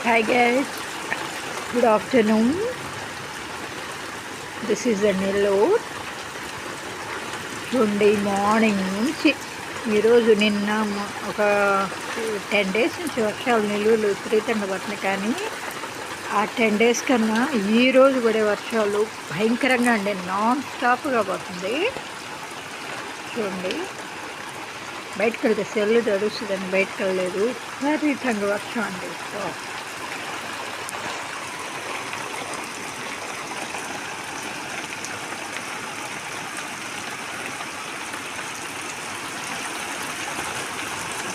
Hi guys, good afternoon. This is Anil. చూడండి morning నుంచి ఈరోజు నిన్న ఒక 10 days నుంచి వర్షాలు నిలువలు విపరీతంగా పడుతున్నాయి. కానీ ఆ 10 days కన్నా ఈరోజు పడే వర్షాలు భయంకరంగా అండి, నాన్ స్టాప్గా పడుతుంది. చూడండి, బయటకు వెళ్తే సెల్లు తడుస్తుందని బయటకు వెళ్ళలేదు. విపరీతంగా వర్షం అండి.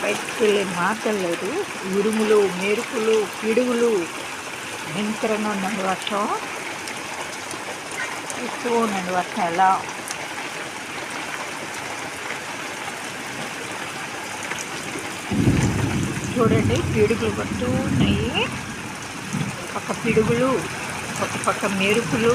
బయటకు వెళ్ళే మార్గం లేదు. ఉరుములు, మెరుపులు, పిడుగులు భయంకరంగా ఉందండి. వర్షం ఎక్కువ ఉందండి. వర్షం ఎలా చూడండి, పిడుగులు పడుతూ ఉన్నాయి. పక్క పిడుగులు, ఒక పక్క మెరుపులు.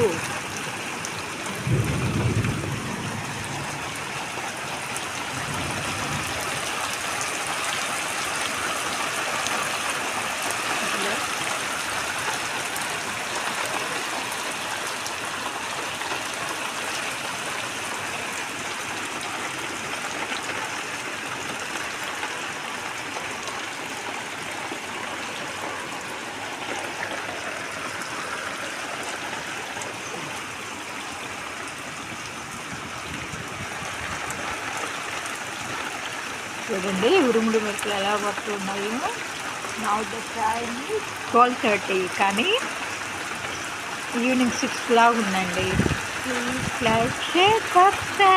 చూడండి, ఉరుములు మెరుపులు ఎలా పడుతున్నాయో. నౌ ద టైం 12:30, కానీ ఈవినింగ్ 6 లాగా ఉందండి. Please like, share, subscribe.